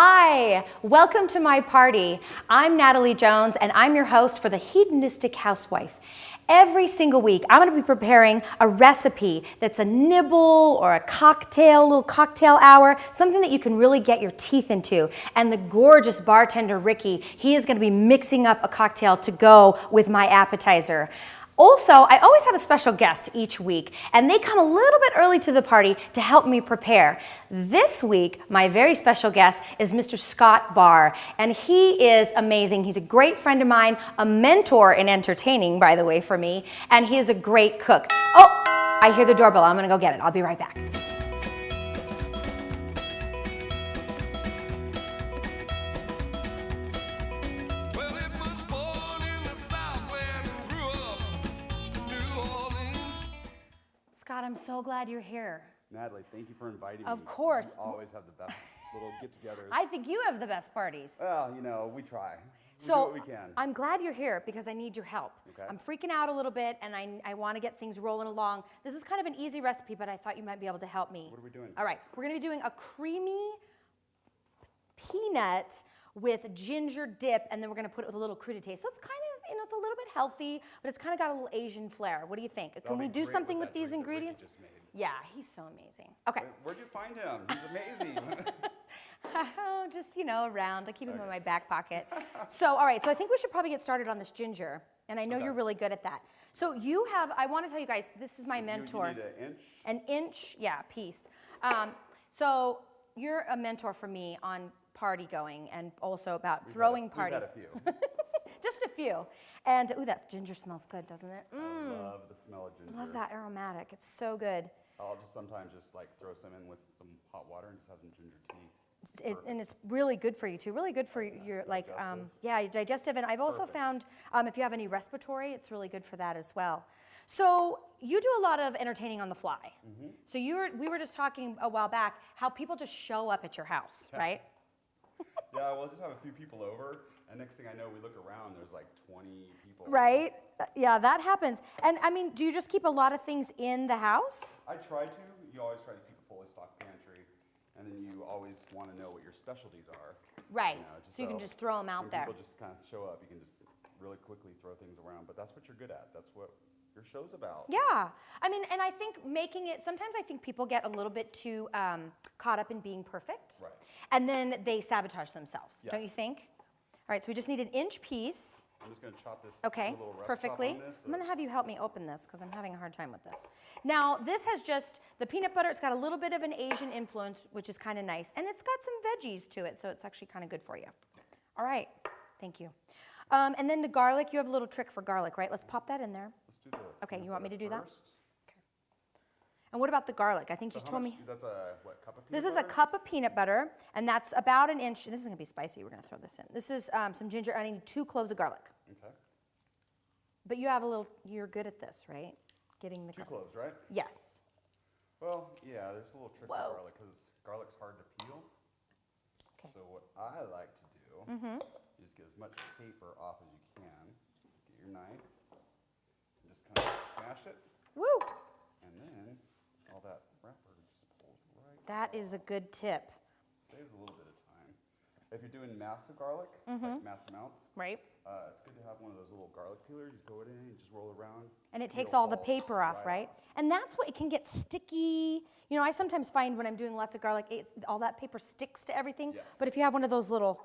Hi, welcome to my party. I'm Natalie Jones and I'm your host for the Hedonistic Housewife. Every single week, I'm gonna be preparing a recipe that's a nibble or a cocktail, little cocktail hour, something that you can really get your teeth into. And the gorgeous bartender, Ricky, he is gonna be mixing up a cocktail to go with my appetizer. Also, I always have a special guest each week, and they come a little bit early to the party to help me prepare. This week, my very special guest is Mr. Scott Barr, and he is amazing. He's a great friend of mine, a mentor in entertaining, by the way, for me, and he is a great cook. Oh, I hear the doorbell. I'm gonna go get it. I'll be right back. Scott, I'm so glad you're here. Natalie, thank you for inviting me. Of course. You always have the best little get-togethers. I think you have the best parties. Well, you know, we try. We do So what we can. I'm glad you're here because I need your help. Okay. I'm freaking out a little bit and I want to get things rolling along. This is kind of an easy recipe, but I thought you might be able to help me. What are we doing? All right, we're going to be doing a creamy peanut with ginger dip, and then we're going to put it with a little crudité. So it's kind of, you know, it's a little bit healthy, but it's kind of got a little Asian flair. What do you think? Can we do something with these ingredients? Yeah, he's so amazing. Okay. Where'd you find him? He's amazing. Oh, just, you know, around. I keep him in my back pocket. So, all right, so I think we should probably get started on this ginger, and I know you're really good at that. So you have, I want to tell you guys, this is my mentor. You need an inch? An inch, yeah, piece. So you're a mentor for me on party going and also about throwing parties. We've had a few. Just a few. And, ooh, that ginger smells good, doesn't it? I love the smell of ginger. I love that aromatic. It's so good. I'll just sometimes just like throw some in with some hot water and just have some ginger tea. And it's really good for you too. Really good for your like, yeah, your digestive. And I've also found if you have any respiratory, it's really good for that as well. So you do a lot of entertaining on the fly. So we were just talking a while back how people just show up at your house, right? Yeah, we'll just have a few people over, and next thing I know, we look around, there's like 20 people. Right? Yeah, that happens. And I mean, do you just keep a lot of things in the house? I try to. You always try to keep a fully stocked pantry, and then you always want to know what your specialties are. Right. You know, So you can just throw them out there. People just kind of show up, you can just really quickly throw things around, but that's what you're good at. That's what your show's about. Yeah. I mean, and I think making it, sometimes I think people get a little bit too caught up in being perfect. Right. And then they sabotage themselves, Yes. don't you think? All right, so we just need an inch piece. I'm just going to chop this Okay, a little rough perfectly. chop on this, I'm going to have you help me open this because I'm having a hard time with this. Now, this has just, the peanut butter, it's got a little bit of an Asian influence, which is kind of nice. And it's got some veggies to it, so it's actually kind of good for you. All right, thank you. And then the garlic, you have a little trick for garlic, right? Let's pop that in there. Let's do the Okay, you want me to do that? first. And what about the garlic? I think you told me. That's a, what, cup of peanut This is butter? a cup of peanut butter, and that's about an inch. This is going to be spicy. We're going to throw this in. This is some ginger, and I need 2 cloves of garlic. Okay. But you have a little, you're good at this, right? Getting the 2 cloves, right? Yes. Well, yeah, there's a little trick with garlic because garlic's hard to peel. Okay. So what I like to do is get as much paper off as you can. Get your knife, and just kind of smash it, Woo! and then all that wrapper just pulls right. That is a good tip. Saves a little bit of time. If you're doing massive garlic, like mass amounts, Right? it's good to have one of those little garlic peelers. You throw it in, you just roll around. And it takes it'll all the fall paper off, right? And that's what, it can get sticky. You know, I sometimes find when I'm doing lots of garlic, all that paper sticks to everything. Yes. But if you have one of those little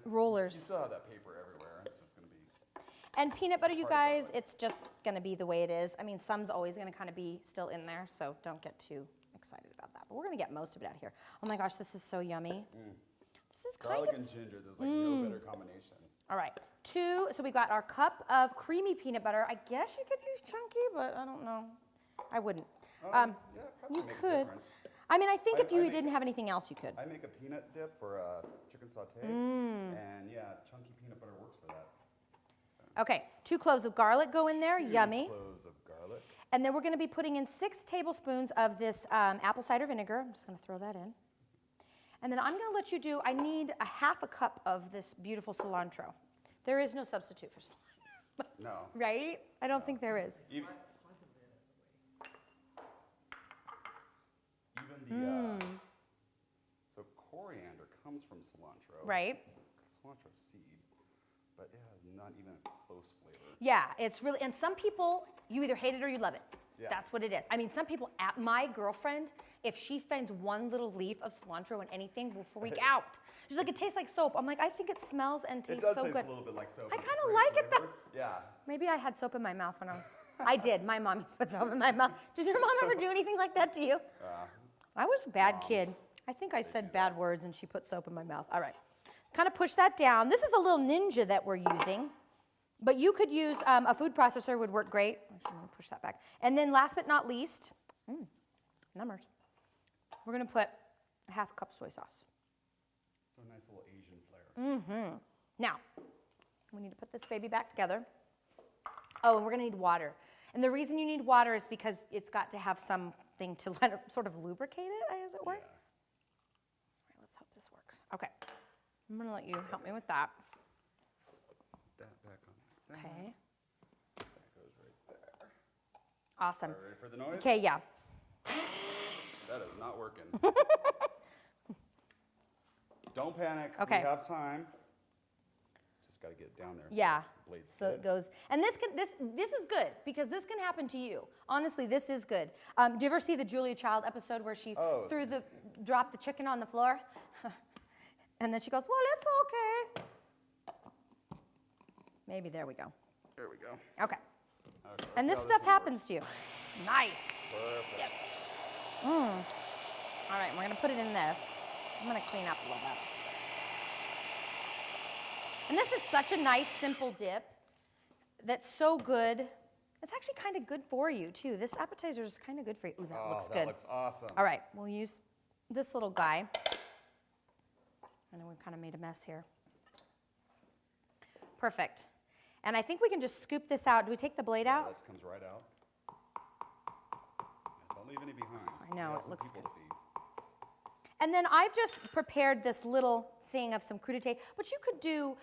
rollers. You still have that paper everywhere. It's just going to be. And peanut butter, you guys, it's just going to be the way it is. I mean, some's always going to kind of be still in there, so don't get too excited about that. But we're going to get most of it out here. Oh my gosh, this is so yummy. This is Garlic kind of... and ginger, there's like no better combination. All right, 2, so we got our cup of creamy peanut butter. I guess you could use chunky, but I don't know. I wouldn't. Yeah, probably You make a could. difference. I mean, I think if you didn't have anything else, you could. I make a peanut dip for chicken saute, and yeah, chunky peanut butter works for that. Okay, 2 cloves of garlic go in there, 2 yummy. cloves of garlic. And then we're gonna be putting in 6 tablespoons of this apple cider vinegar. I'm just gonna throw that in. And then I'm gonna let you do, I need a half a cup of this beautiful cilantro. There is no substitute for cilantro. No. Right? I don't think there is. Even the, so coriander comes from cilantro. Right. It's cilantro seed, but it has not even a close flavor. Yeah, it's really, and some people, you either hate it or you love it. Yeah. That's what it is. I mean, some people, my girlfriend, if she finds one little leaf of cilantro in anything, will freak out. She's like, it tastes like soap. I'm like, I think it smells and tastes so good. It does taste a little bit like soap. I It's kind a of great like it though. flavor. Yeah. Maybe I had soap in my mouth when I was, I did. My mom used to put soap in my mouth. Did your mom ever do anything like that to you? I was a bad kid. I think I said bad words and she put soap in my mouth. All right. Kind of push that down. This is a little Ninja that we're using. But you could use a food processor would work great. Actually, I'm going to push that back. And then last but not least, numbers. We're going to put a half cup soy sauce. So a nice little Asian flair. Now, we need to put this baby back together. Oh, and we're going to need water. And the reason you need water is because it's got to have something to let it sort of lubricate it, as it were. Yeah. All right, let's hope this works. Okay. I'm going to let you help me with that. That back on. Okay. That goes right there. Awesome. Are you ready for the noise? Okay, yeah. That is not working. Don't panic. Okay. We have time. Just got to get it down there. Yeah. The blade's So good. it goes, and this is good because this can happen to you. Honestly, this is good. Do you ever see the Julia Child episode where she dropped the chicken on the floor, and then she goes, "Well, it's okay." Maybe there we go. There we go. Okay. Okay, And this let's see how stuff thing happens to you. Nice. Perfect. Yes. All right, we're gonna put it in this. I'm gonna clean up a little bit. And this is such a nice, simple dip that's so good. It's actually kind of good for you, too. This appetizer is kind of good for you. Ooh, that looks good. That looks awesome. All right, we'll use this little guy. I know we've kind of made a mess here. Perfect. And I think we can just scoop this out. Do we take the blade out? That comes right out. Yeah, don't leave any behind. I know, We have it some looks people good. to feed. And then I've just prepared this little thing of some crudité, but you could do,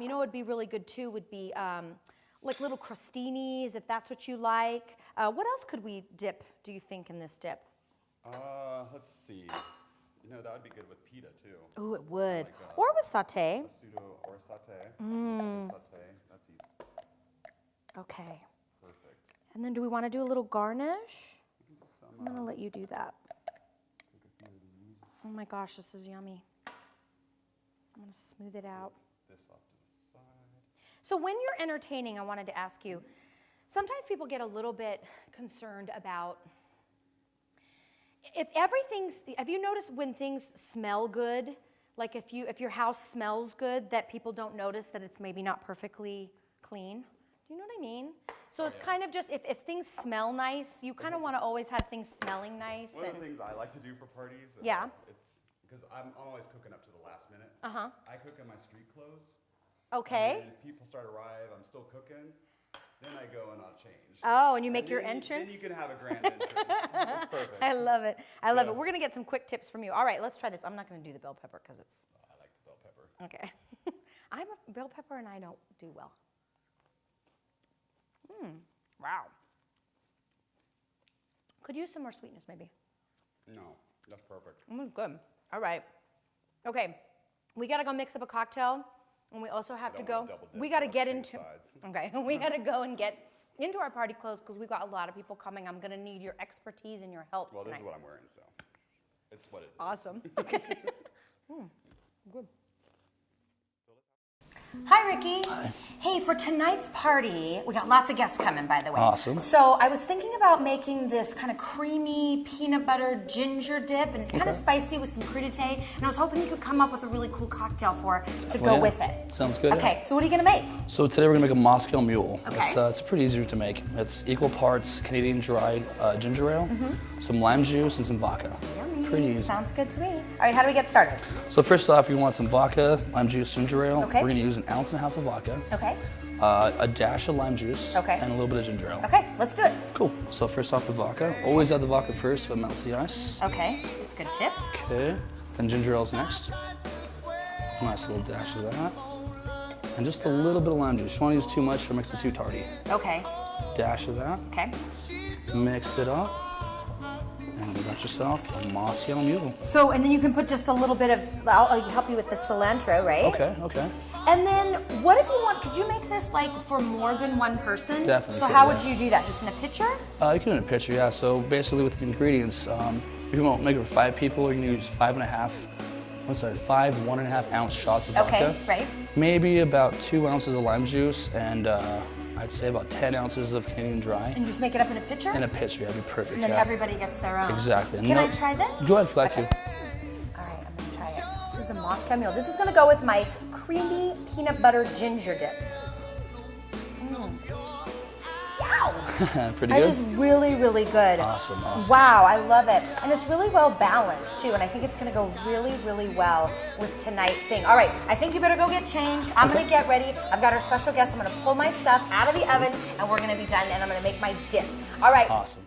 you know what would be really good too would be like little crostinis, if that's what you like. What else could we dip, do you think, in this dip? Let's see. You know, that would be good with pita too. Ooh, it would. Like, Or with sauté. A pseudo or sauté. Sauté. That's easy. Okay. Perfect. And then do we want to do a little garnish? We can do some, I'm going to let you do that. take a few of these, Oh my gosh, this is yummy. I'm going to smooth it out. this off to the side. So when you're entertaining, I wanted to ask you, sometimes people get a little bit concerned about have you noticed when things smell good, like if your house smells good, that people don't notice that it's maybe not perfectly clean? Do you know what I mean? So it's kind of just, if things smell nice, you kind of want to always have things smelling nice. One of the things I like to do for parties, Yeah. it's because I'm always cooking up to the last minute. Uh-huh. I cook in my street clothes. Okay. And people start arrive, I'm still cooking. Then I go and I'll change. Oh, and you make And your then entrance? Then you can have a grand entrance. It's perfect. I love it. I love Yeah. it. We're going to get some quick tips from you. All right, let's try this. I'm not going to do the bell pepper because it's... I like the bell pepper. Okay. I'm a bell pepper and I don't do well. Wow. Could use some more sweetness maybe. No, that's perfect. Good. All right. Okay. We got to go mix up a cocktail and we also have to don't go. wanna double dip, We got to so get let's into. change sides. Okay. We got to go and get into our party clothes because we got a lot of people coming. I'm going to need your expertise and your help Well, tonight. this is what I'm wearing, so it's what it is. Awesome. Okay. Good. Hi, Ricky. Hi. Hey, for tonight's party, we got lots of guests coming, by the way. Awesome. So I was thinking about making this kind of creamy peanut butter ginger dip, and it's kind of spicy with some crudité, and I was hoping you could come up with a really cool cocktail to go Yeah. with it. Sounds good. Okay, so what are you gonna make? So today we're gonna make a Moscow Mule. Okay. It's pretty easy to make. It's equal parts Canadian dry ginger ale, some lime juice, and some vodka. Yummy. Pretty easy. Sounds good to me. All right, how do we get started? So first off, you want some vodka, lime juice, ginger ale. Okay. We're gonna use 1.5 ounces of vodka, Okay. a dash of lime juice, Okay. and a little bit of ginger ale. Okay, let's do it. Cool. So first off, the vodka. Always add the vodka first, so it melts the ice. Okay, that's a good tip. Okay. Then ginger ale's next. Nice little dash of that. And just a little bit of lime juice. You don't want to use too much or it makes it too tardy. Okay. Dash of that. Okay. Mix it up. And you got yourself a Moscow Mule. So, and then you can put just a little bit of, I'll help you with the cilantro, right? Okay, okay. And then, what if you want, could you make this like for more than one person? Definitely. So how would you do that? Just in a pitcher? You can do it in a pitcher, yeah. So basically with the ingredients, if you want to make it for 5 people, you can use 5 1.5 ounce shots of vodka. Okay, right. Maybe about 2 ounces of lime juice, and I'd say about 10 ounces of Canadian Dry. And just make it up in a pitcher? In a pitcher, yeah, that'd be perfect. And then yeah. everybody gets their own. Exactly. Can I try this? Go ahead, if you'd like to. All right, I'm gonna try it. This is a Moscow Mule. This is gonna go with my creamy peanut butter ginger dip. Pretty It good? is really, really good. Awesome, awesome. Wow, I love it. And it's really well balanced too, and I think it's gonna go really, really well with tonight's thing. All right, I think you better go get changed. I'm gonna get ready. I've got our special guest. I'm gonna pull my stuff out of the oven, and we're gonna be done, and I'm gonna make my dip. All right. Awesome.